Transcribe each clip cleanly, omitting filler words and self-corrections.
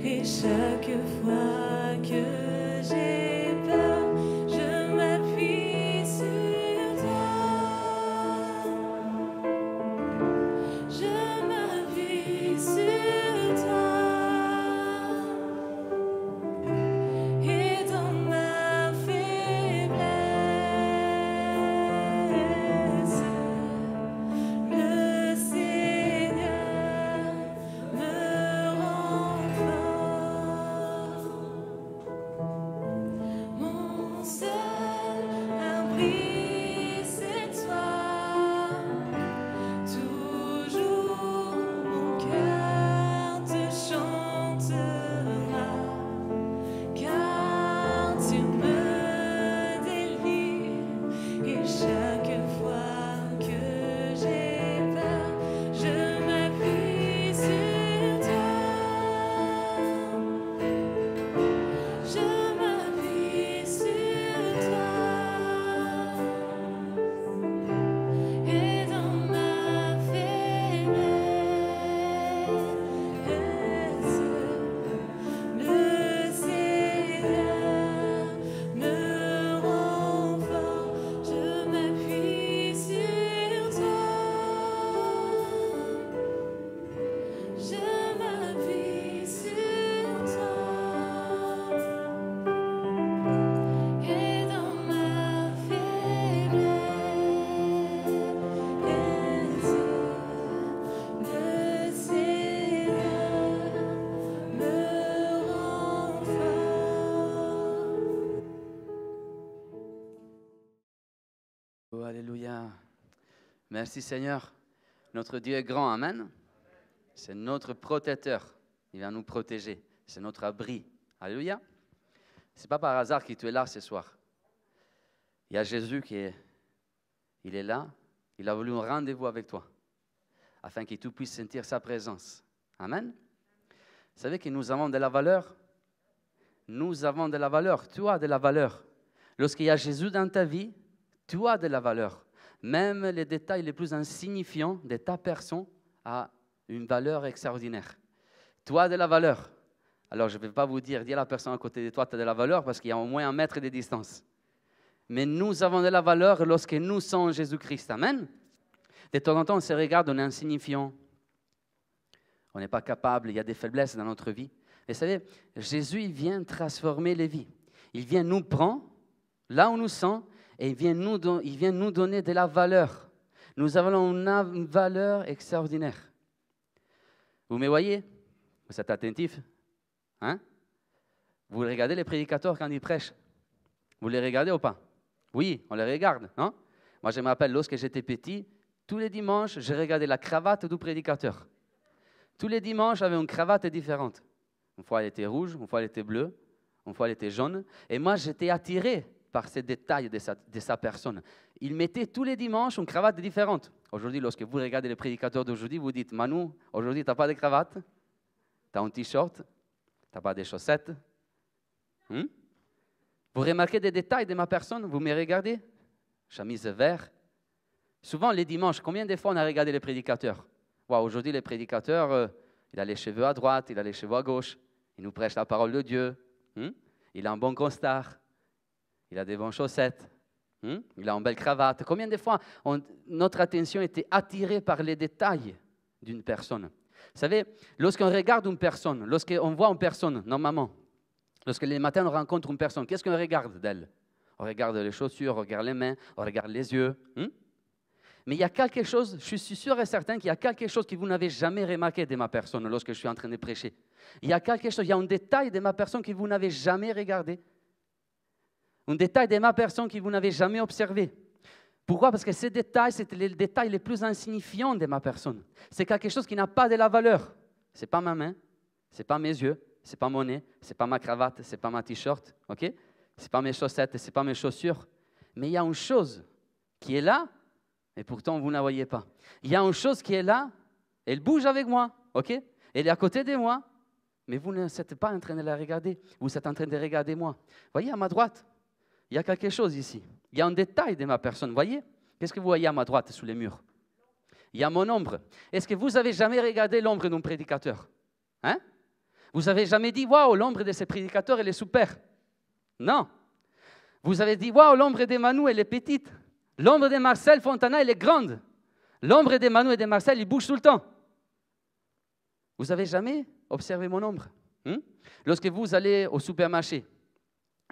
Et chaque fois que j'ai peur, je m'appuie sur toi. Je m'appuie sur toi. Et dans ma faiblesse, le Seigneur me rend fort. Mon seul abri, c'est toi. Toujours mon cœur te chantera, car tu me délivres. Et chaque fois que j'ai peur, je m'appuie sur toi. Je m'appuie sur toi. Et dans ma faiblesse, le Seigneur me rend fort. Je m'appuie sur toi. Je m'appuie sur toi. Et dans ma faiblesse, le Seigneur me rend fort. Oh, alléluia. Merci Seigneur. Notre Dieu est grand, amen. C'est notre protecteur. Il va nous protéger. C'est notre abri. Alléluia. C'est pas par hasard que tu es là ce soir. Il y a Jésus il est là. Il a voulu un rendez-vous avec toi afin que tu puisses sentir sa présence. Amen. Vous savez que nous avons de la valeur. Nous avons de la valeur. Tu as de la valeur. Lorsqu'il y a Jésus dans ta vie, tu as de la valeur. Même les détails les plus insignifiants de ta personne a une valeur extraordinaire. Tu as de la valeur. Alors, je ne vais pas vous dire, dis à la personne à côté de toi, tu as de la valeur parce qu'il y a au moins 1 mètre de distance. Mais nous avons de la valeur lorsque nous sommes Jésus-Christ. Amen. De temps en temps, on se regarde, on est insignifiant. On n'est pas capable, il y a des faiblesses dans notre vie. Mais vous savez, Jésus, il vient transformer les vies. Il vient nous prendre là où nous sommes et il vient nous donner de la valeur. Nous avons une valeur extraordinaire. Vous me voyez? Vous êtes attentifs? Hein? Vous regardez les prédicateurs quand ils prêchent? Vous les regardez ou pas? Oui, on les regarde, non? Moi, je me rappelle, lorsque j'étais petit, tous les dimanches, je regardais la cravate du prédicateur. Tous les dimanches, j'avais une cravate différente. Une fois, elle était rouge, une fois, elle était bleue, une fois, elle était jaune. Et moi, j'étais attiré par ces détails de sa personne. Il mettait tous les dimanches une cravate différente. Aujourd'hui, lorsque vous regardez les prédicateurs d'aujourd'hui, vous dites, Manu, aujourd'hui, tu n'as pas de cravate? Tu as un t-shirt? Tu n'as pas de chaussettes? Vous remarquez des détails de ma personne? Vous me regardez? Chemise verte. Souvent, les dimanches, combien de fois on a regardé les prédicateurs? Aujourd'hui, les prédicateurs, il a les cheveux à droite, il a les cheveux à gauche. Il nous prêche la parole de Dieu. Il a un bon costard. Il a des bonnes chaussettes. Il a une belle cravate. Combien de fois notre attention était attirée par les détails d'une personne? Vous savez, lorsqu'on regarde une personne, lorsqu'on voit une personne, normalement, lorsque les matins on rencontre une personne, qu'est-ce qu'on regarde d'elle? On regarde les chaussures, on regarde les mains, on regarde les yeux. Mais il y a quelque chose, je suis sûr et certain qu'il y a quelque chose que vous n'avez jamais remarqué de ma personne lorsque je suis en train de prêcher. Il y a quelque chose, il y a un détail de ma personne que vous n'avez jamais regardé. Un détail de ma personne que vous n'avez jamais observé. Pourquoi? Parce que ces détails, c'est les détails les plus insignifiants de ma personne. C'est quelque chose qui n'a pas de la valeur. Ce n'est pas ma main, ce n'est pas mes yeux, ce n'est pas mon nez, ce n'est pas ma cravate, ce n'est pas ma t-shirt, ok? Ce n'est pas mes chaussettes, ce n'est pas mes chaussures. Mais il y a une chose qui est là, et pourtant vous ne la voyez pas. Il y a une chose qui est là, elle bouge avec moi, ok? Elle est à côté de moi, mais vous n'êtes pas en train de la regarder. Vous êtes en train de regarder moi. Voyez à ma droite, il y a quelque chose ici. Il y a un détail de ma personne, voyez? Qu'est-ce que vous voyez à ma droite sous les murs? Il y a mon ombre. Est-ce que vous avez jamais regardé l'ombre d'un prédicateur? Hein? Vous avez jamais dit, waouh, l'ombre de ces prédicateurs, elle est super. Non. Vous avez dit, waouh, l'ombre de Manu, elle est petite. L'ombre de Marcel Fontana, elle est grande. L'ombre de Manu et de Marcel, ils bougent tout le temps. Vous n'avez jamais observé mon ombre. Lorsque vous allez au supermarché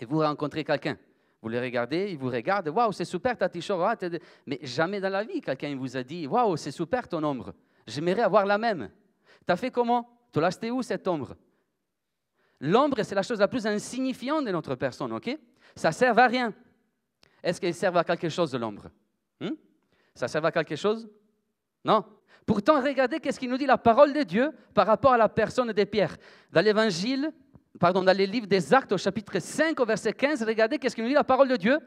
et vous rencontrez quelqu'un, vous le regardez, il vous regarde, waouh, c'est super ta t-shirt. Mais jamais dans la vie, quelqu'un vous a dit, waouh, c'est super ton ombre. J'aimerais avoir la même. Tu as fait comment? Tu l'as acheté où cette ombre? L'ombre, c'est la chose la plus insignifiante de notre personne, ok? Ça ne sert à rien. Est-ce qu'elle sert à quelque chose de l'ombre? Ça sert à quelque chose? Non. Pourtant, regardez qu'est-ce qu'il nous dit la parole de Dieu par rapport à la personne de Pierre. Dans l'évangile, dans les livres des Actes, au chapitre 5, au verset 15, regardez qu'est-ce qu'il nous dit la parole de Dieu.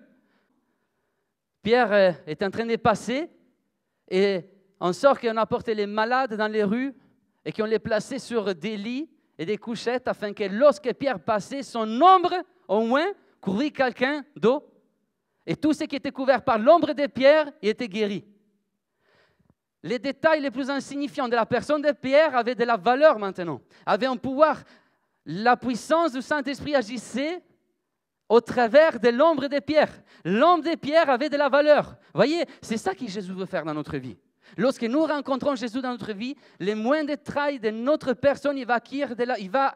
Pierre est en train de passer et on sort qu'on a porté les malades dans les rues et qu'on les plaçait sur des lits et des couchettes afin que lorsque Pierre passait, son ombre, au moins, couvrit quelqu'un d'eau. Et tout ce qui était couvert par l'ombre de Pierre, il était guéri. Les détails les plus insignifiants de la personne de Pierre avaient de la valeur maintenant, avaient un pouvoir. La puissance du Saint-Esprit agissait au travers de l'ombre de Pierre. L'ombre de Pierre avait de la valeur. Voyez, c'est ça que Jésus veut faire dans notre vie. Lorsque nous rencontrons Jésus dans notre vie, les moindres détails de notre personne, il va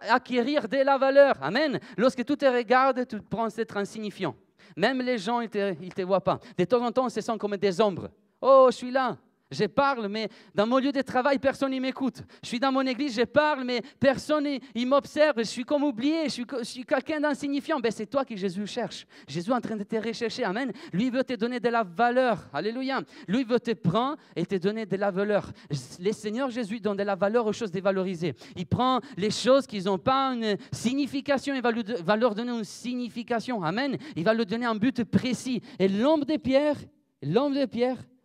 acquérir de la valeur. Amen. Lorsque tu te regardes, tu penses être insignifiant. Même les gens, ils ne te voient pas. De temps en temps, on se sent comme des ombres. Oh, je suis là. Je parle, mais dans mon lieu de travail, personne ne m'écoute. Je suis dans mon église, je parle, mais personne ne m'observe. Je suis comme oublié, je suis quelqu'un d'insignifiant. Ben, c'est toi que Jésus cherche. Jésus est en train de te rechercher. Amen. Lui, il veut te donner de la valeur. Alléluia. Lui, il veut te prendre et te donner de la valeur. Le Seigneur Jésus donne de la valeur aux choses dévalorisées. Il prend les choses qui n'ont pas une signification. Il va leur donner une signification. Amen. Il va leur donner un but précis. Et l'ombre de Pierre,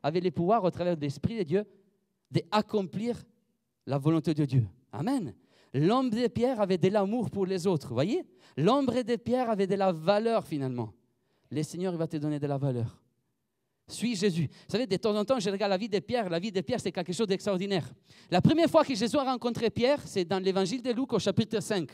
avait le pouvoir au travers de l'Esprit de Dieu d'accomplir la volonté de Dieu. Amen. L'ombre de Pierre avait de l'amour pour les autres. Voyez? L'ombre de Pierre avait de la valeur finalement. Le Seigneur va te donner de la valeur. Suis Jésus. Vous savez, de temps en temps, je regarde la vie de Pierre. La vie de Pierre, c'est quelque chose d'extraordinaire. La première fois que Jésus a rencontré Pierre, c'est dans l'évangile de Luc au chapitre 5.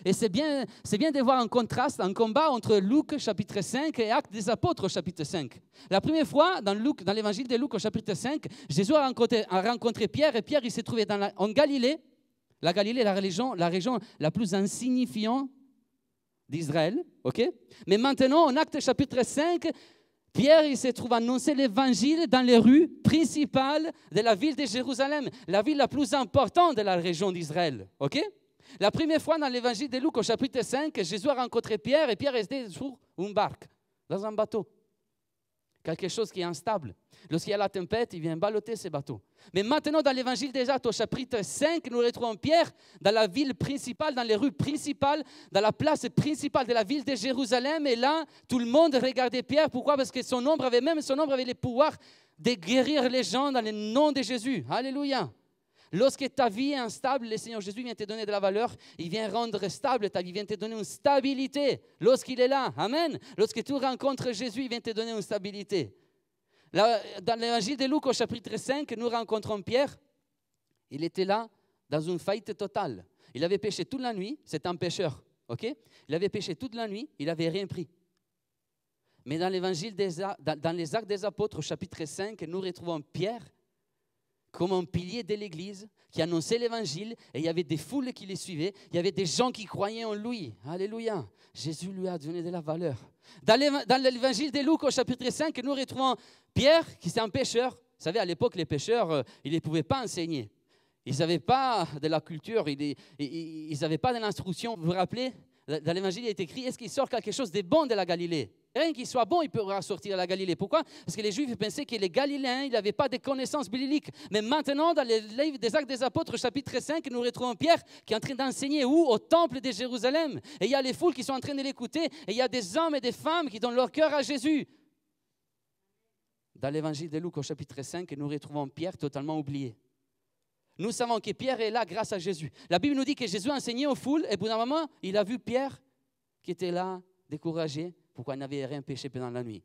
Et c'est bien de voir un contraste, un combat entre Luc chapitre 5 et Actes des Apôtres au chapitre 5. La première fois, dans l'évangile de Luc au chapitre 5, Jésus a rencontré Pierre et Pierre il s'est trouvé en Galilée. La Galilée, la région la plus insignifiante d'Israël. Okay? Mais maintenant, en Actes chapitre 5, Pierre il se trouve à annoncer l'évangile dans les rues principales de la ville de Jérusalem, la ville la plus importante de la région d'Israël. Ok? La première fois dans l'évangile de Luc au chapitre 5, Jésus a rencontré Pierre et Pierre était sur une barque, dans un bateau. Quelque chose qui est instable. Lorsqu'il y a la tempête, il vient balloter ce bateau. Mais maintenant, dans l'évangile des Actes au chapitre 5, nous retrouvons Pierre dans la ville principale, dans les rues principales, dans la place principale de la ville de Jérusalem. Et là, tout le monde regardait Pierre. Pourquoi? Parce que son ombre avait le pouvoir de guérir les gens dans le nom de Jésus. Alléluia. Lorsque ta vie est instable, le Seigneur Jésus vient te donner de la valeur. Il vient rendre stable ta vie, il vient te donner une stabilité lorsqu'il est là. Amen. Lorsque tu rencontres Jésus, il vient te donner une stabilité. Là, dans l'évangile de Luc au chapitre 5, nous rencontrons Pierre. Il était là dans une faillite totale. Il avait péché toute la nuit, c'est un pécheur. Okay? Il avait péché toute la nuit, il n'avait rien pris. Mais dans l'évangile dans les Actes des Apôtres au chapitre 5, nous retrouvons Pierre comme un pilier de l'Église qui annonçait l'Évangile et il y avait des foules qui les suivaient, il y avait des gens qui croyaient en lui. Alléluia. Jésus lui a donné de la valeur. Dans l'Évangile de Luc au chapitre 5, nous retrouvons Pierre qui est un pécheur. Vous savez, à l'époque, les pécheurs, ils ne pouvaient pas enseigner. Ils n'avaient pas de la culture, ils n'avaient pas de l'instruction. Vous vous rappelez, dans l'Évangile, il est écrit, est-ce qu'il sort quelque chose de bon de la Galilée? Rien qui soit bon, il pourra sortir de la Galilée. Pourquoi? Parce que les Juifs pensaient que les Galiléens, ils n'avaient pas de connaissances bibliques. Mais maintenant, dans le livre des Actes des Apôtres, chapitre 5, nous retrouvons Pierre qui est en train d'enseigner où? Au temple de Jérusalem. Et il y a les foules qui sont en train de l'écouter. Et il y a des hommes et des femmes qui donnent leur cœur à Jésus. Dans l'évangile de Luc, au chapitre 5, nous retrouvons Pierre totalement oublié. Nous savons que Pierre est là grâce à Jésus. La Bible nous dit que Jésus a enseigné aux foules. Et pour un moment, il a vu Pierre qui était là, découragé. Pourquoi il n'avait rien péché pendant la nuit?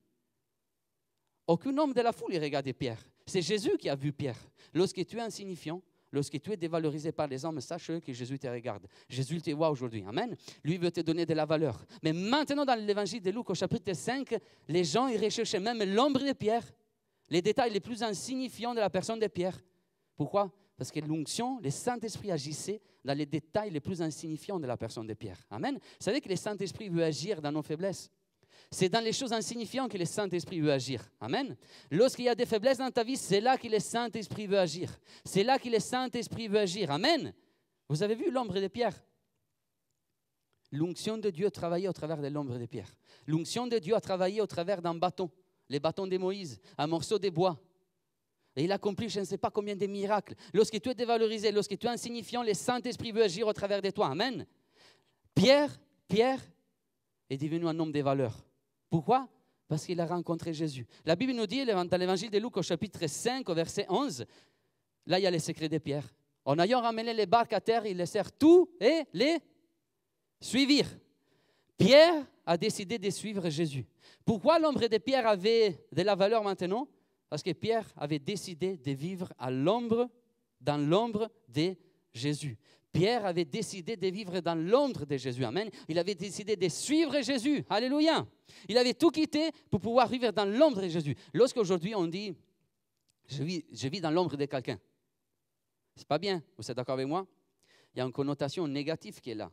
Aucun homme de la foule ne regardait Pierre. C'est Jésus qui a vu Pierre. Lorsque tu es insignifiant, lorsque tu es dévalorisé par les hommes, sache que Jésus te regarde. Jésus te voit aujourd'hui. Amen. Lui veut te donner de la valeur. Mais maintenant, dans l'évangile de Luc, au chapitre 5, les gens ils recherchaient même l'ombre de Pierre, les détails les plus insignifiants de la personne de Pierre. Pourquoi? Parce que l'onction, le Saint-Esprit agissait dans les détails les plus insignifiants de la personne de Pierre. Amen. Vous savez que le Saint-Esprit veut agir dans nos faiblesses. C'est dans les choses insignifiantes que le Saint-Esprit veut agir. Amen. Lorsqu'il y a des faiblesses dans ta vie, c'est là que le Saint-Esprit veut agir. C'est là que le Saint-Esprit veut agir. Amen. Vous avez vu l'ombre de Pierre? L'onction de Dieu travaillait au travers de l'ombre de Pierre. L'onction de Dieu a travaillé au travers d'un bâton, les bâtons de Moïse, un morceau de bois. Et il accomplit je ne sais pas combien de miracles. Lorsque tu es dévalorisé, lorsque tu es insignifiant, le Saint-Esprit veut agir au travers de toi. Amen. Pierre est devenu un homme de valeur. Pourquoi? Parce qu'il a rencontré Jésus. La Bible nous dit, dans l'évangile de Luc, au chapitre 5, au verset 11, là, il y a les secrets de Pierre. En ayant ramené les barques à terre, ils laissèrent tout et les suivirent. Pierre a décidé de suivre Jésus. Pourquoi l'ombre de Pierre avait de la valeur maintenant? Parce que Pierre avait décidé de vivre dans l'ombre de Jésus. Pierre avait décidé de vivre dans l'ombre de Jésus. Amen. Il avait décidé de suivre Jésus. Alléluia. Il avait tout quitté pour pouvoir vivre dans l'ombre de Jésus. Lorsqu'aujourd'hui on dit, je vis dans l'ombre de quelqu'un, c'est pas bien. Vous êtes d'accord avec moi? Il y a une connotation négative qui est là.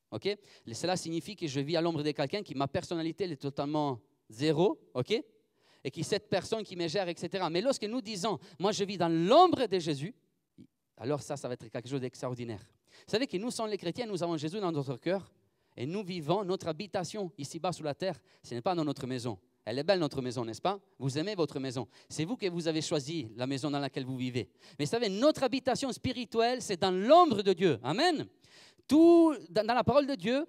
Ok? Et cela signifie que je vis à l'ombre de quelqu'un qui, ma personnalité, elle est totalement zéro. Ok? Et qui cette personne qui me gère, etc. Mais lorsque nous disons, moi je vis dans l'ombre de Jésus, alors ça va être quelque chose d'extraordinaire. Vous savez que nous sommes les chrétiens, nous avons Jésus dans notre cœur et nous vivons notre habitation ici-bas sur la terre. Ce n'est pas dans notre maison. Elle est belle notre maison, n'est-ce pas? Vous aimez votre maison. C'est vous que vous avez choisi la maison dans laquelle vous vivez. Mais vous savez, notre habitation spirituelle, c'est dans l'ombre de Dieu. Amen. Tout, dans la parole de Dieu,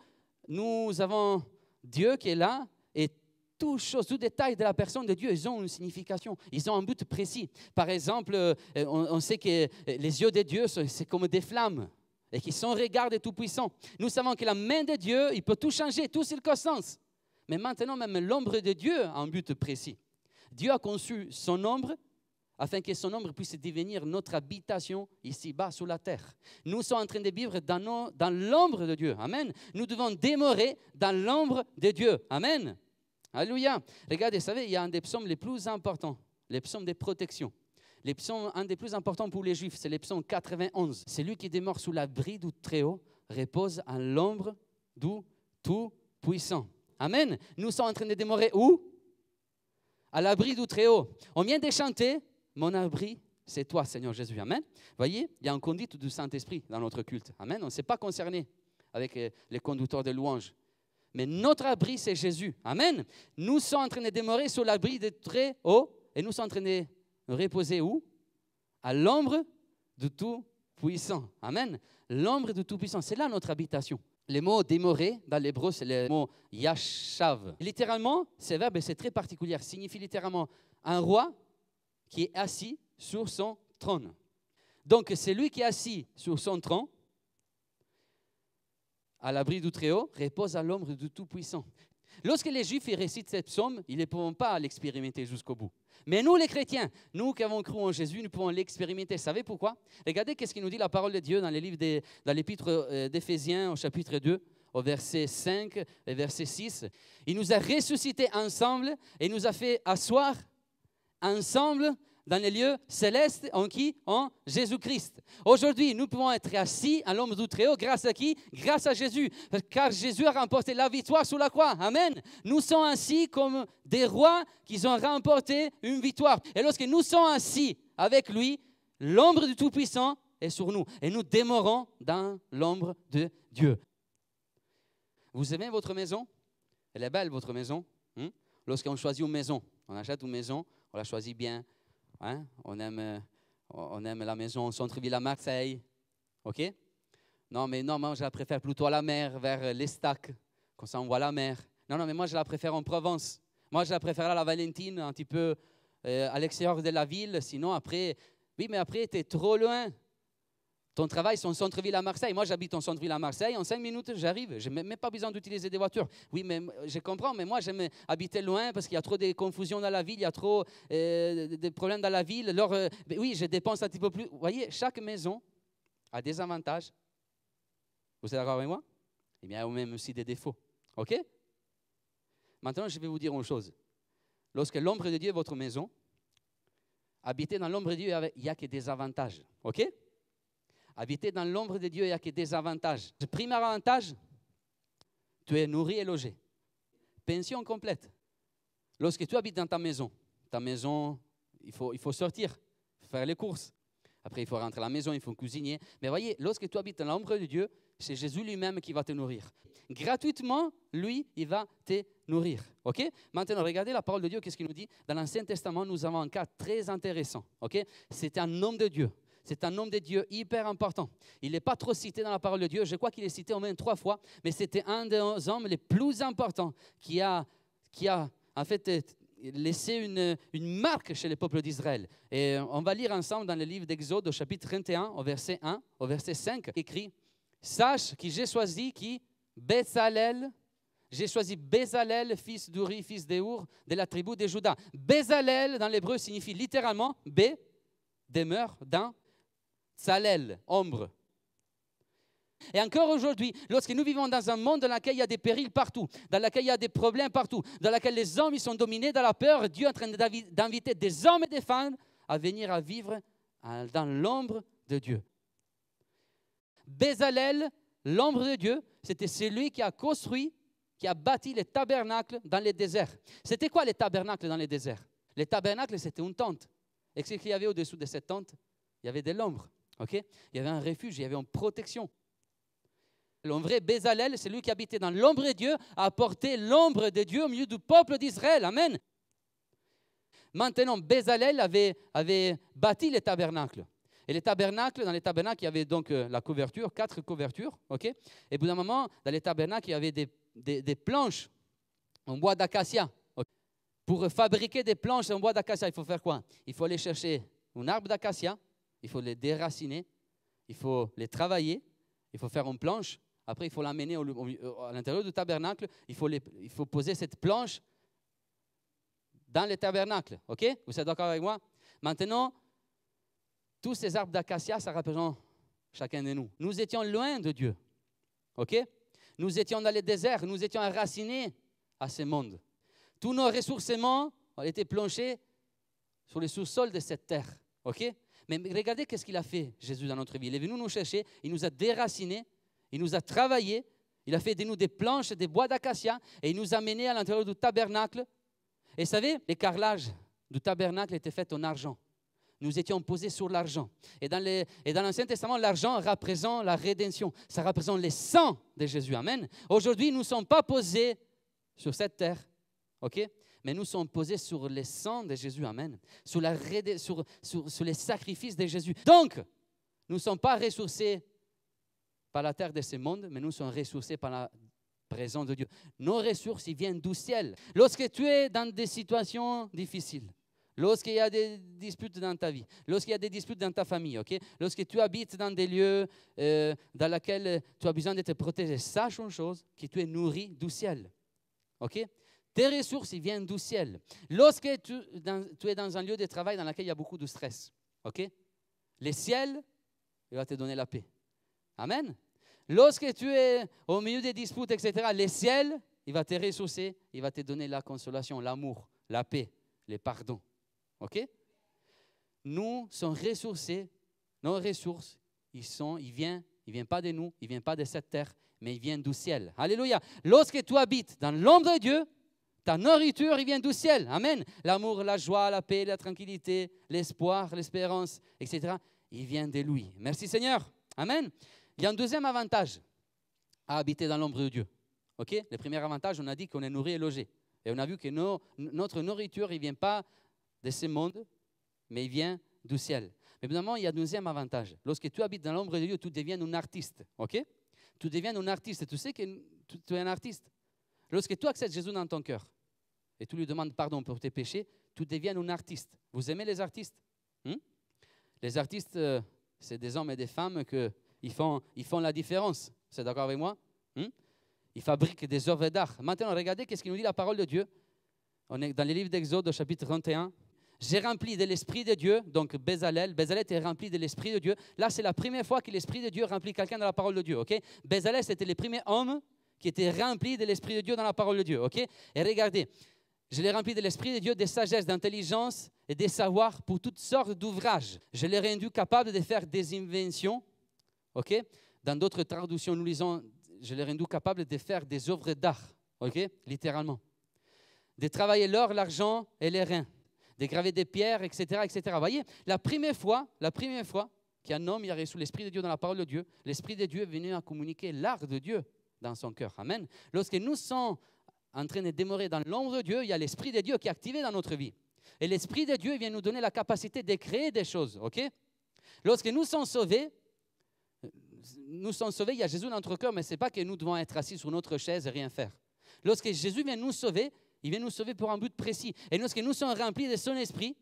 nous avons Dieu qui est là et tout détail de la personne de Dieu, ils ont une signification, ils ont un but précis. Par exemple, on sait que les yeux de Dieu, c'est comme des flammes et qui sont regards de Tout-Puissant. Nous savons que la main de Dieu, il peut tout changer, toutes circonstances. Mais maintenant, même l'ombre de Dieu a un but précis. Dieu a conçu son ombre afin que son ombre puisse devenir notre habitation ici-bas sur la terre. Nous sommes en train de vivre dans l'ombre de Dieu. Amen. Nous devons demeurer dans l'ombre de Dieu. Amen. Alléluia. Regardez, vous savez, il y a un des psaumes les plus importants, les psaumes de protection. Les psaumes, un des plus importants pour les Juifs, c'est le psaume 91. Celui qui demeure sous l'abri du Très-Haut repose à l'ombre du Tout-Puissant. Amen. Nous sommes en train de demeurer où? À l'abri du Très-Haut. On vient de chanter, mon abri, c'est toi, Seigneur Jésus. Amen. Voyez, il y a une conduite du Saint-Esprit dans notre culte. Amen. On ne s'est pas concerné avec les conducteurs de louanges. Mais notre abri, c'est Jésus. Amen. Nous sommes en train de demeurer sur l'abri de Très-Haut et nous sommes en train de reposer où? À l'ombre du Tout-Puissant. Amen. L'ombre du Tout-Puissant, c'est là notre habitation. Le mot demeurer dans l'hébreu, c'est le mot yashav. Littéralement, ce verbe, c'est très particulier. Ça signifie littéralement un roi qui est assis sur son trône. Donc, c'est lui qui est assis sur son trône, à l'abri du Très-Haut, repose à l'ombre du Tout-Puissant. Lorsque les Juifs récitent cette psaume, ils ne pourront pas l'expérimenter jusqu'au bout. Mais nous, les chrétiens, nous qui avons cru en Jésus, nous pouvons l'expérimenter. Vous savez pourquoi? Regardez qu'est-ce qu'il nous dit la parole de Dieu dans l'épître d'Éphésiens au chapitre 2, au verset 5 et verset 6. Il nous a ressuscités ensemble et nous a fait asseoir ensemble dans les lieux célestes, en qui? En Jésus-Christ. Aujourd'hui, nous pouvons être assis à l'ombre du Très-Haut grâce à qui? Grâce à Jésus. Car Jésus a remporté la victoire sur la croix. Amen. Nous sommes assis comme des rois qui ont remporté une victoire. Et lorsque nous sommes assis avec lui, l'ombre du Tout-Puissant est sur nous. Et nous demeurons dans l'ombre de Dieu. Vous aimez votre maison? Elle est belle, votre maison. Lorsqu'on choisit une maison, on achète une maison, on la choisit bien. Hein? On aime la maison au centre-ville à Marseille. OK? Non, moi, je la préfère plutôt à la mer, vers l'Estac. Comme ça, on voit la mer. Non, mais moi, je la préfère en Provence. Moi, je la préfère à la Valentine, un petit peu à l'extérieur de la ville. Sinon, après, oui, mais après, tu es trop loin. Ton travail, c'est en centre-ville à Marseille. Moi, j'habite en centre-ville à Marseille. En 5 minutes, j'arrive. Je n'ai même pas besoin d'utiliser des voitures. Oui, mais je comprends, mais moi, j'aime habiter loin parce qu'il y a trop de confusion dans la ville, il y a trop de problèmes dans la ville. Alors, oui, je dépense un petit peu plus. Vous voyez, chaque maison a des avantages. Vous êtes d'accord avec moi? Eh bien, il y a même aussi des défauts. OK? Maintenant, je vais vous dire une chose. Lorsque l'ombre de Dieu est votre maison, habiter dans l'ombre de Dieu, il n'y a que des avantages. OK? Habiter dans l'ombre de Dieu, il n'y a que des avantages. Le premier avantage, tu es nourri et logé. Pension complète. Lorsque tu habites dans ta maison, il faut sortir, faire les courses. Après, il faut rentrer à la maison, il faut cuisiner. Mais voyez, lorsque tu habites dans l'ombre de Dieu, c'est Jésus lui-même qui va te nourrir. Gratuitement, lui, il va te nourrir. OK? Maintenant, regardez la parole de Dieu, qu'est-ce qu'il nous dit? Dans l'Ancien Testament, nous avons un cas très intéressant. OK? C'est un homme de Dieu. C'est un homme de Dieu hyper important. Il n'est pas trop cité dans la parole de Dieu. Je crois qu'il est cité au moins 3 fois. Mais c'était un des hommes les plus importants qui a en fait laissé une marque chez le peuple d'Israël. Et on va lire ensemble dans le livre d'Exode au chapitre 31, au verset 1, au verset 5, écrit « Sache que j'ai choisi qui Bezalel, j'ai choisi Bezalel, fils d'Uri, fils d'Eur, de la tribu de Juda. » Bezalel, dans l'hébreu, signifie littéralement « B », demeure, dans Tsalel, ombre. Et encore aujourd'hui, lorsque nous vivons dans un monde dans lequel il y a des périls partout, dans lequel il y a des problèmes partout, dans lequel les hommes ils sont dominés dans la peur, Dieu est en train d'inviter des hommes et des femmes à venir à vivre dans l'ombre de Dieu. Bezalel, l'ombre de Dieu, c'était celui qui a construit, qui a bâti les tabernacles dans les déserts. C'était quoi les tabernacles dans les déserts? Les tabernacles, c'était une tente. Et ce qu'il y avait au-dessous de cette tente? Il y avait de l'ombre. Okay? Il y avait un refuge, il y avait une protection. Le vrai Bezalel, c'est lui qui habitait dans l'ombre de Dieu, a apporté l'ombre de Dieu au milieu du peuple d'Israël. Amen. Maintenant, Bezalel avait bâti les tabernacles. Et les tabernacles, dans les tabernacles, il y avait donc la couverture, 4 couvertures. Okay? Et au bout d'un moment, dans les tabernacles, il y avait des planches en bois d'acacia. Okay? Pour fabriquer des planches en bois d'acacia, il faut faire quoi? Il faut aller chercher un arbre d'acacia. Il faut les déraciner, il faut les travailler, il faut faire une planche. Après, il faut l'amener à l'intérieur du tabernacle. Il faut poser cette planche dans le tabernacle. OK? Vous êtes d'accord avec moi? Maintenant, tous ces arbres d'acacia, ça représente chacun de nous. Nous étions loin de Dieu. OK? Nous étions dans les déserts, nous étions enracinés à ce monde. Tous nos ressourcements ont été plongés sur le sous-sol de cette terre. OK? Mais regardez qu'est-ce qu'il a fait, Jésus, dans notre vie. Il est venu nous chercher, il nous a déracinés, il nous a travaillé, il a fait de nous des planches, des bois d'acacia, et il nous a menés à l'intérieur du tabernacle. Et vous savez, les carrelages du tabernacle étaient faits en argent. Nous étions posés sur l'argent. Et dans l'Ancien Testament, l'argent représente la rédemption. Ça représente le sang de Jésus. Amen. Aujourd'hui, nous ne sommes pas posés sur cette terre. OK? Mais nous sommes posés sur le sang de Jésus, amen, sur les sacrifices de Jésus. Donc, nous ne sommes pas ressourcés par la terre de ce monde, mais nous sommes ressourcés par la présence de Dieu. Nos ressources, ils viennent du ciel. Lorsque tu es dans des situations difficiles, lorsqu'il y a des disputes dans ta vie, lorsqu'il y a des disputes dans ta famille, okay? Lorsque tu habites dans des lieux dans lesquels tu as besoin d'être protégé, sache une chose, que tu es nourri du ciel. OK? Tes ressources, ils viennent du ciel. Lorsque tu es dans un lieu de travail dans lequel il y a beaucoup de stress, okay? Le ciel, il va te donner la paix. Amen. Lorsque tu es au milieu des disputes, etc., le ciel, il va te ressourcer, il va te donner la consolation, l'amour, la paix, le pardon. OK? Nous sommes ressourcés, nos ressources, ils ne viennent pas de nous, ils ne viennent pas de cette terre, mais ils viennent du ciel. Alléluia. Lorsque tu habites dans l'ombre de Dieu, ta nourriture, il vient du ciel. Amen. L'amour, la joie, la paix, la tranquillité, l'espoir, l'espérance, etc. Il vient de lui. Merci Seigneur. Amen. Il y a un deuxième avantage à habiter dans l'ombre de Dieu. OK? Le premier avantage, on a dit qu'on est nourri et logé. Et on a vu que notre nourriture, il ne vient pas de ce monde, mais il vient du ciel. Mais évidemment, il y a un deuxième avantage. Lorsque tu habites dans l'ombre de Dieu, tu deviens un artiste. OK? Tu deviens un artiste. Tu sais que tu es un artiste. Lorsque tu acceptes Jésus dans ton cœur et tu lui demandes pardon pour tes péchés, tu deviens un artiste. Vous aimez les artistes? Les artistes, c'est des hommes et des femmes qui font la différence. C'est d'accord avec moi? Ils fabriquent des œuvres d'art. Maintenant, regardez qu'est-ce qu'il nous dit la parole de Dieu. On est dans les livres d'Exode au chapitre 31. J'ai rempli de l'Esprit de Dieu, donc Bezalel est rempli de l'Esprit de Dieu. Là, c'est la première fois que l'Esprit de Dieu remplit quelqu'un dans la parole de Dieu. Okay? Bezalel, c'était le premier homme qui était rempli de l'Esprit de Dieu dans la parole de Dieu. Okay? Et regardez, je l'ai rempli de l'Esprit de Dieu, de sagesse, d'intelligence et de savoir pour toutes sortes d'ouvrages. Je l'ai rendu capable de faire des inventions. Okay? Dans d'autres traductions, nous lisons, je l'ai rendu capable de faire des œuvres d'art. Okay? Littéralement. De travailler l'or, l'argent et les reins. De graver des pierres, etc., etc. Vous voyez, la première fois qu'un homme a reçu l'Esprit de Dieu dans la parole de Dieu, l'Esprit de Dieu est venu à communiquer l'art de Dieu dans son cœur. Amen. Lorsque nous sommes en train de demeurer dans l'ombre de Dieu, il y a l'Esprit de Dieu qui est activé dans notre vie. Et l'Esprit de Dieu vient nous donner la capacité de créer des choses. Okay? Lorsque nous sommes sauvés, il y a Jésus dans notre cœur, mais ce n'est pas que nous devons être assis sur notre chaise et rien faire. Lorsque Jésus vient nous sauver, il vient nous sauver pour un but précis. Et lorsque nous sommes remplis de son esprit,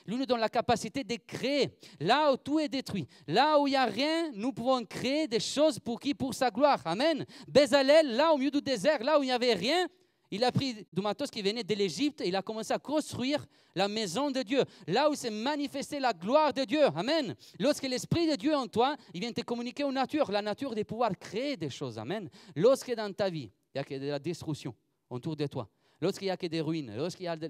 lui nous donne la capacité de créer. Là où tout est détruit, là où il n'y a rien, nous pouvons créer des choses pour qui? Pour sa gloire. Amen. Bezalel, là au milieu du désert, là où il n'y avait rien, il a pris du matos qui venait de l'Égypte et il a commencé à construire la maison de Dieu. Là où s'est manifestée la gloire de Dieu. Amen. Lorsque l'Esprit de Dieu est en toi, il vient te communiquer aux natures, la nature de pouvoir créer des choses. Amen. Lorsque dans ta vie, il y a que de la destruction autour de toi, lorsqu'il n'y a que des ruines,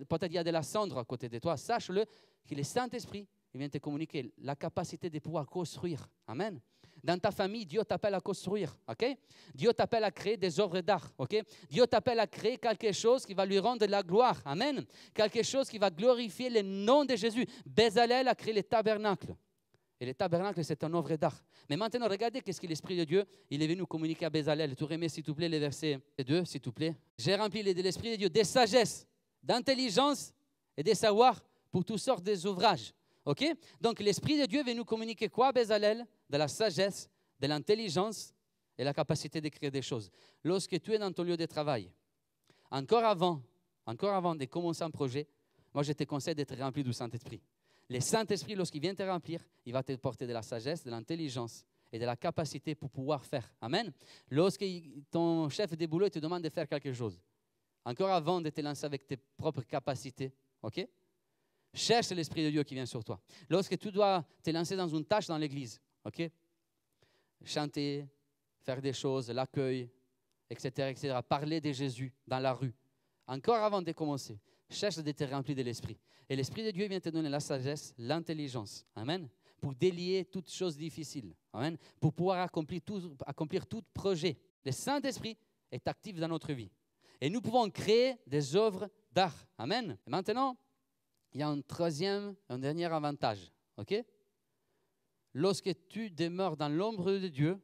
peut-être il y a de la cendre à côté de toi, sache-le que le Saint-Esprit il vient te communiquer la capacité de pouvoir construire. Amen. Dans ta famille, Dieu t'appelle à construire. Okay? Dieu t'appelle à créer des œuvres d'art. Okay? Dieu t'appelle à créer quelque chose qui va lui rendre de la gloire. Amen. Quelque chose qui va glorifier le nom de Jésus. Bezalel a créé le tabernacle. Et le tabernacle, c'est une œuvre d'art. Mais maintenant, regardez qu'est-ce que l'Esprit de Dieu, il est venu communiquer à Bezalel. Tu remets, s'il te plaît, le verset 2, s'il te plaît. J'ai rempli de l'Esprit de Dieu de sagesse, d'intelligence et de savoir pour toutes sortes d'ouvrages. Okay? Donc, l'Esprit de Dieu veut nous communiquer quoi, Bezalel? De la sagesse, de l'intelligence et la capacité de créer des choses. Lorsque tu es dans ton lieu de travail, encore avant de commencer un projet, moi, je te conseille d'être rempli du Saint-Esprit. Le Saint-Esprit, lorsqu'il vient te remplir, il va te porter de la sagesse, de l'intelligence et de la capacité pour pouvoir faire. Amen. Lorsque ton chef de boulot te demande de faire quelque chose, encore avant de te lancer avec tes propres capacités, ok? Cherche l'Esprit de Dieu qui vient sur toi. Lorsque tu dois te lancer dans une tâche dans l'église, ok? Chanter, faire des choses, l'accueil, etc., etc., parler de Jésus dans la rue, encore avant de commencer, cherche d'être rempli de l'Esprit. Et l'Esprit de Dieu vient te donner la sagesse, l'intelligence. Amen. Pour délier toutes choses difficiles. Amen. Pour pouvoir accomplir tout projet. Le Saint-Esprit est actif dans notre vie. Et nous pouvons créer des œuvres d'art. Amen. Et maintenant, il y a un dernier avantage. OK? Lorsque tu demeures dans l'ombre de Dieu,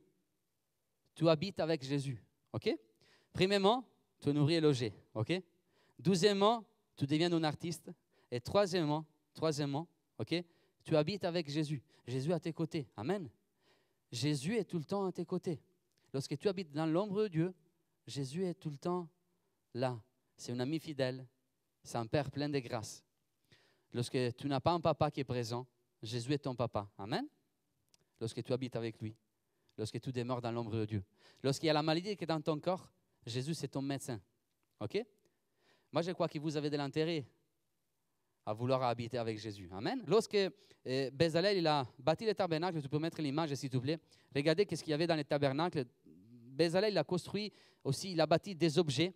tu habites avec Jésus. OK? Premièrement, tu es nourri et logé. OK? Deuxièmement, tu deviens un artiste. Et troisièmement, ok, tu habites avec Jésus. Jésus est à tes côtés. Amen. Jésus est tout le temps à tes côtés. Lorsque tu habites dans l'ombre de Dieu, Jésus est tout le temps là. C'est un ami fidèle. C'est un Père plein de grâce. Lorsque tu n'as pas un papa qui est présent, Jésus est ton papa. Amen. Lorsque tu habites avec lui. Lorsque tu demeures dans l'ombre de Dieu. Lorsqu'il y a la maladie qui est dans ton corps, Jésus c'est ton médecin. Ok? Moi, je crois que vous avez de l'intérêt à vouloir habiter avec Jésus. Amen. Lorsque Bezalel il a bâti le tabernacle, tu peux mettre l'image s'il te plaît. Regardez qu'est-ce qu'il y avait dans le tabernacle. Bezalel il a construit aussi, il a bâti des objets.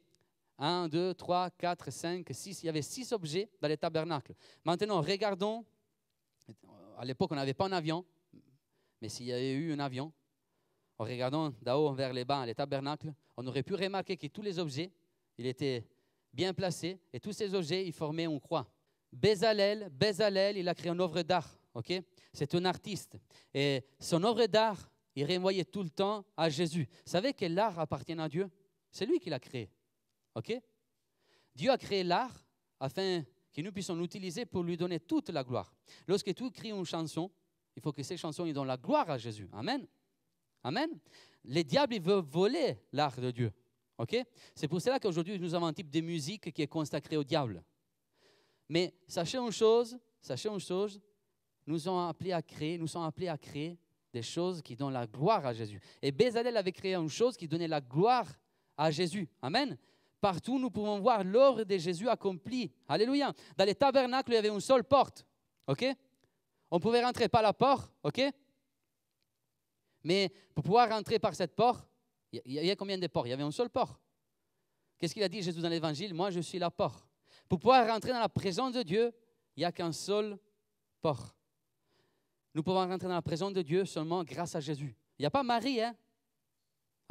1, 2, 3, 4, 5, 6. Il y avait 6 objets dans le tabernacle. Maintenant, regardons. À l'époque, on n'avait pas un avion. Mais s'il y avait eu un avion, en regardant d'en haut vers les bas, le tabernacle, on aurait pu remarquer que tous les objets, ils étaient bien placés. Et tous ces objets, ils formaient une croix. Bezalel, il a créé une œuvre d'art. Okay? C'est un artiste. Et son œuvre d'art, il renvoyait tout le temps à Jésus. Vous savez que l'art appartient à Dieu? C'est lui qui l'a créé. Okay? Dieu a créé l'art afin que nous puissions l'utiliser pour lui donner toute la gloire. Lorsque tu écris une chanson, il faut que ces chansons ils donnent la gloire à Jésus. Amen. Amen. Les diables ils veulent voler l'art de Dieu. Okay? C'est pour cela qu'aujourd'hui, nous avons un type de musique qui est consacré au diable. Mais sachez une chose, nous sommes appelés à créer des choses qui donnent la gloire à Jésus. Et Bezalel avait créé une chose qui donnait la gloire à Jésus. Amen. Partout, nous pouvons voir l'œuvre de Jésus accomplie. Alléluia. Dans les tabernacles, il y avait une seule porte. OK? On pouvait rentrer par la porte. OK? Mais pour pouvoir rentrer par cette porte, il y avait combien de portes? Il y avait une seule porte. Qu'est-ce qu'il a dit Jésus dans l'Évangile? Moi, je suis la porte. Pour pouvoir rentrer dans la présence de Dieu, il n'y a qu'un seul porte. Nous pouvons rentrer dans la présence de Dieu seulement grâce à Jésus. Il n'y a pas Marie à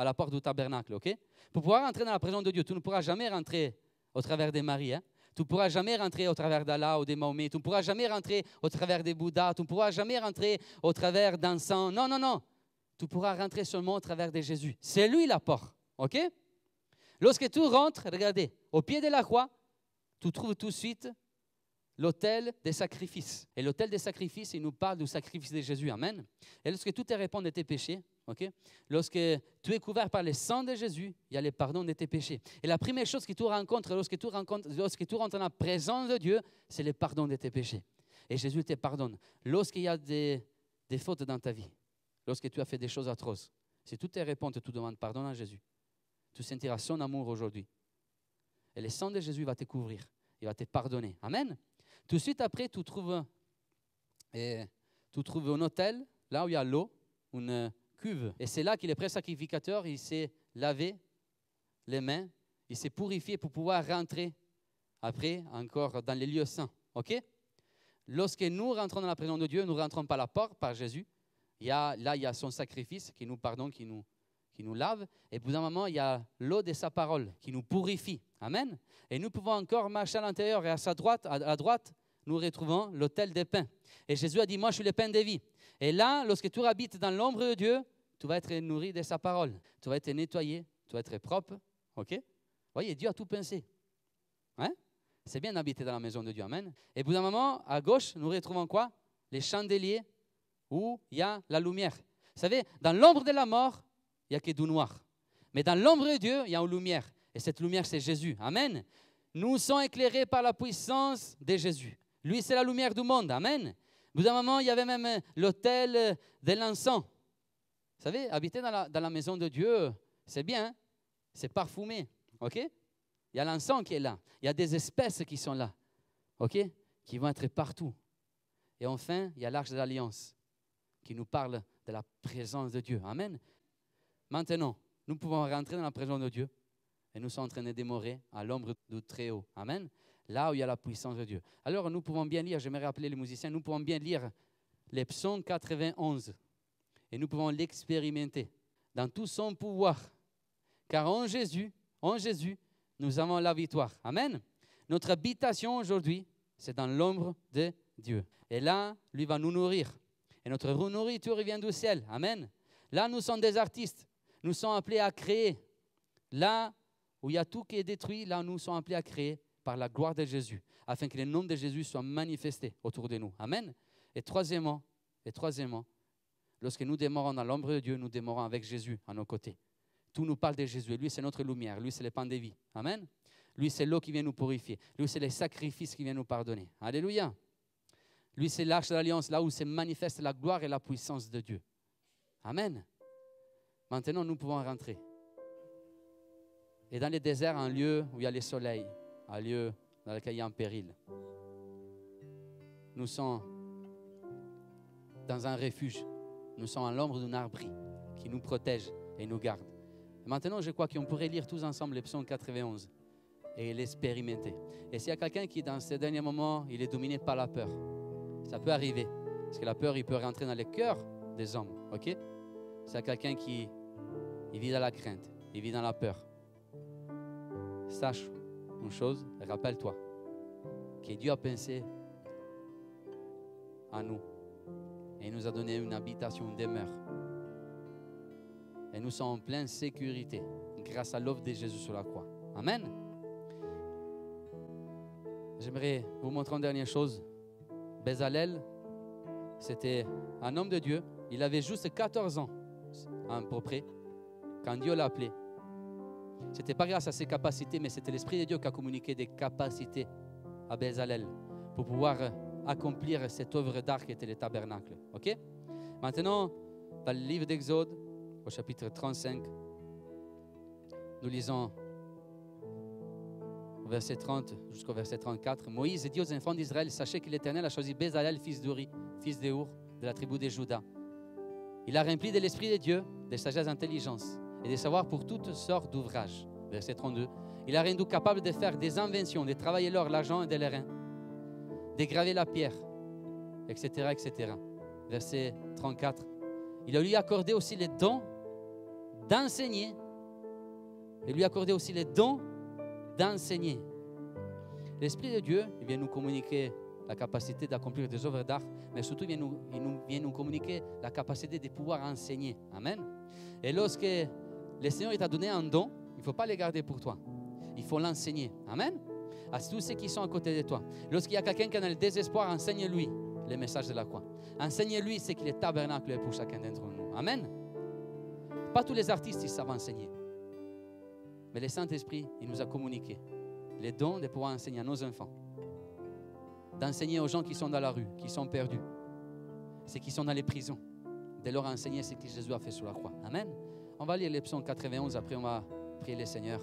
la porte du tabernacle, ok? Pour pouvoir rentrer dans la présence de Dieu, tu ne pourras jamais rentrer au travers des Maries. Tu ne pourras jamais rentrer au travers d'Allah ou des Mahomet. Tu ne pourras jamais rentrer au travers des Bouddhas. Tu ne pourras jamais rentrer au travers d'un saint. Non, non, non. Tu pourras rentrer seulement au travers de Jésus. C'est lui la porte, ok? Lorsque tu rentres, regardez, au pied de la croix, tu trouves tout de suite l'autel des sacrifices. Et l'autel des sacrifices, il nous parle du sacrifice de Jésus. Amen. Et lorsque tout est répandu de tes péchés, okay, lorsque tu es couvert par le sang de Jésus, il y a le pardon de tes péchés. Et la première chose que tu rencontres lorsque tu rentres dans la présence de Dieu, c'est le pardon de tes péchés. Et Jésus te pardonne. Lorsqu'il y a des fautes dans ta vie, lorsque tu as fait des choses atroces, si tout est répandu, tu demandes pardon à Jésus. Tu sentiras son amour aujourd'hui. Et le sang de Jésus va te couvrir. Il va te pardonner. Amen. Tout de suite après, tu trouves un autel, là où il y a l'eau, une cuve. Et c'est là que le prêtre sacrificateur, il s'est lavé les mains, il s'est purifié pour pouvoir rentrer après encore dans les lieux saints. OK? Lorsque nous rentrons dans la présence de Dieu, nous ne rentrons pas à la porte par Jésus. Il y a son sacrifice qui nous pardonne, qui nous lave. Et pour un moment, il y a l'eau de sa parole qui nous purifie. Amen. Et nous pouvons encore marcher à l'intérieur et à la droite, nous retrouvons l'autel des pains. Et Jésus a dit, moi je suis le pain de vie. Et là, lorsque tu habites dans l'ombre de Dieu, tu vas être nourri de sa parole. Tu vas être nettoyé, tu vas être propre. OK? Vous voyez, Dieu a tout pensé. Hein? C'est bien d'habiter dans la maison de Dieu. Amen. Et pour un moment, à gauche, nous retrouvons quoi? Les chandeliers où il y a la lumière. Vous savez, dans l'ombre de la mort, il n'y a que du noir. Mais dans l'ombre de Dieu, il y a une lumière. Et cette lumière, c'est Jésus. Amen. Nous sommes éclairés par la puissance de Jésus. Lui, c'est la lumière du monde. Amen. Au bout d'un moment, il y avait même l'autel de l'encens. Vous savez, habiter dans la maison de Dieu, c'est bien. Hein? C'est parfumé. OK? Il y a l'encens qui est là. Il y a des espèces qui sont là. OK? Qui vont être partout. Et enfin, il y a l'arche de l'alliance qui nous parle de la présence de Dieu. Amen. Maintenant, nous pouvons rentrer dans la présence de Dieu et nous sommes en train de demeurer à l'ombre du Très-Haut. Amen. Là où il y a la puissance de Dieu. Alors, nous pouvons bien lire, j'aimerais rappeler les musiciens, nous pouvons bien lire les psaumes 91 et nous pouvons l'expérimenter dans tout son pouvoir. Car en Jésus, nous avons la victoire. Amen. Notre habitation aujourd'hui, c'est dans l'ombre de Dieu. Et là, lui va nous nourrir. Et notre nourriture vient du ciel. Amen. Là, nous sommes des artistes. Nous sommes appelés à créer. Là où il y a tout qui est détruit, là, nous sommes appelés à créer par la gloire de Jésus, afin que le nom de Jésus soit manifesté autour de nous. Amen. Et troisièmement, lorsque nous demeurons dans l'ombre de Dieu, nous demeurons avec Jésus à nos côtés. Tout nous parle de Jésus. Et lui, c'est notre lumière. Lui, c'est le pain de vie. Amen. Lui, c'est l'eau qui vient nous purifier. Lui, c'est les sacrifices qui viennent nous pardonner. Alléluia. Lui, c'est l'arche de l'alliance, là où se manifeste la gloire et la puissance de Dieu. Amen. Maintenant, nous pouvons rentrer. Et dans les déserts, un lieu où il y a le soleil, un lieu dans lequel il y a un péril. Nous sommes dans un refuge. Nous sommes à l'ombre d'un arbre qui nous protège et nous garde. Et maintenant, je crois qu'on pourrait lire tous ensemble le psaume 91 et l'expérimenter. Et s'il y a quelqu'un qui, dans ces derniers moments, il est dominé par la peur, ça peut arriver. Parce que la peur, il peut rentrer dans le cœur des hommes. OK? S'il y a quelqu'un qui vit dans la crainte, il vit dans la peur, sache une chose, rappelle-toi que Dieu a pensé à nous et il nous a donné une habitation, une demeure. Et nous sommes en pleine sécurité grâce à l'œuvre de Jésus sur la croix. Amen. J'aimerais vous montrer une dernière chose. Bezalel, c'était un homme de Dieu. Il avait juste 14 ans à peu près quand Dieu l'a appelé. Ce n'était pas grâce à ses capacités, mais c'était l'Esprit de Dieu qui a communiqué des capacités à Bezalel pour pouvoir accomplir cette œuvre d'art qui était le tabernacle. OK? Maintenant, dans le livre d'Exode, au chapitre 35, nous lisons au verset 30 jusqu'au verset 34. Moïse dit aux enfants d'Israël, sachez que l'Éternel a choisi Bezalel, fils d'Uri, fils d'Eur, de la tribu de Juda. Il a rempli de l'Esprit de Dieu, de sagesse et d'intelligence, et de savoir pour toutes sortes d'ouvrages. Verset 32. Il a rendu capable de faire des inventions, de travailler l'or, l'argent et de l'airain, de graver la pierre, etc., etc. Verset 34. Il a lui accordé aussi les dons d'enseigner. Il lui a accordé aussi les dons d'enseigner. L'Esprit de Dieu, il vient nous communiquer la capacité d'accomplir des œuvres d'art, mais surtout il vient nous communiquer la capacité de pouvoir enseigner. Amen. Et lorsque le Seigneur t'a donné un don, il ne faut pas le garder pour toi. Il faut l'enseigner. Amen. À tous ceux qui sont à côté de toi. Lorsqu'il y a quelqu'un qui est dans le désespoir, enseigne-lui le message de la croix. Enseigne-lui ce qu'il est tabernacle pour chacun d'entre nous. Amen. Pas tous les artistes ils savent enseigner. Mais le Saint-Esprit, il nous a communiqué les dons de pouvoir enseigner à nos enfants. D'enseigner aux gens qui sont dans la rue, qui sont perdus, ceux qui sont dans les prisons, de leur enseigner ce que Jésus a fait sur la croix. Amen. On va lire les psaumes 91, après on va prier le Seigneur.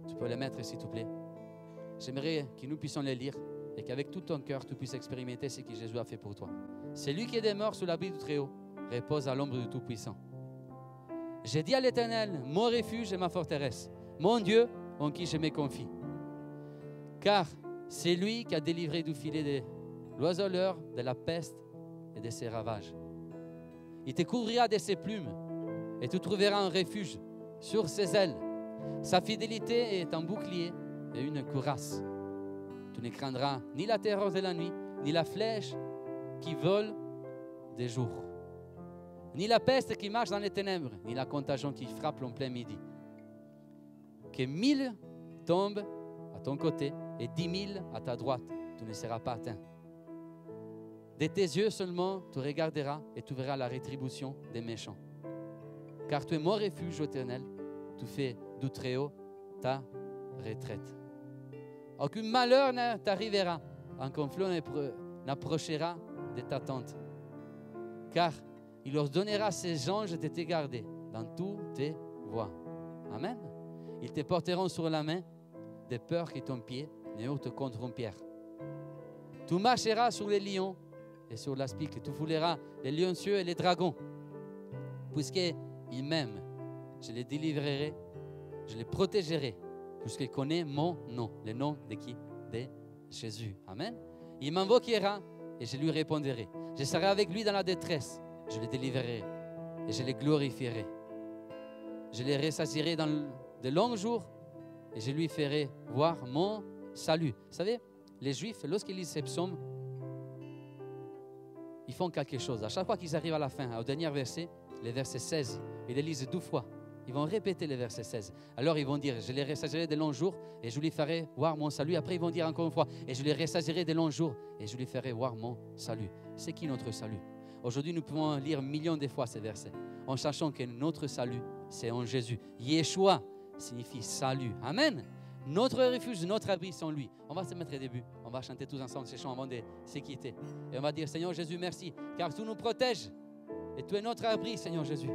Tu peux les mettre s'il te plaît. J'aimerais que nous puissions les lire et qu'avec tout ton cœur, tu puisses expérimenter ce que Jésus a fait pour toi. Celui qui demeure sous l'abri du Très-Haut repose à l'ombre du Tout-Puissant. J'ai dit à l'Éternel, mon refuge et ma forteresse, mon Dieu en qui je me confie. Car c'est lui qui a délivré du filet de l'oiseleur, de la peste et de ses ravages. Il te couvrira de ses plumes et tu trouveras un refuge sur ses ailes. Sa fidélité est un bouclier et une cuirasse. Tu ne craindras ni la terreur de la nuit, ni la flèche qui vole des jours, ni la peste qui marche dans les ténèbres, ni la contagion qui frappe en plein midi. Que 1000 tombent à ton côté et 10 000 à ta droite, tu ne seras pas atteint. De tes yeux seulement, tu regarderas et tu verras la rétribution des méchants. Car tu es mon refuge éternel, tu fais du Très-Haut ta retraite. Aucun malheur ne t'arrivera, un conflit n'approchera de ta tente. Car il leur donnera ses anges de te garder dans toutes tes voies. Amen. Ils te porteront sur la main, de peur que ton pied ne heurte contre une pierre. Tu marcheras sur les lions et sur l'aspic, tu fouleras les lioncieux et les dragons. Puisqu'ils m'aiment, je les délivrerai, je les protégerai, puisqu'il connaît mon nom. Le nom de qui? De Jésus. Amen. Il m'invoquera et je lui répondrai. Je serai avec lui dans la détresse, je le délivrerai et je le glorifierai. Je le rassasierai dans de longs jours et je lui ferai voir mon salut. Vous savez, les Juifs, lorsqu'ils lisent ces psaumes, ils font quelque chose. À chaque fois qu'ils arrivent à la fin, au dernier verset, le verset 16, ils les lisent 2 fois. Ils vont répéter le verset 16. Alors ils vont dire, je les rassasierai de longs jours et je lui ferai voir mon salut. Après ils vont dire encore une fois, et je les rassasierai de longs jours et je lui ferai voir mon salut. C'est qui notre salut? Aujourd'hui, nous pouvons lire millions de fois ces versets en sachant que notre salut, c'est en Jésus. Yeshua signifie salut. Amen. Notre refuge, notre abri sont lui. On va se mettre au début. On va chanter tous ensemble ces chants avant de se quitter. Et on va dire, Seigneur Jésus, merci, car tu nous protèges. Et tu es notre abri, Seigneur Jésus.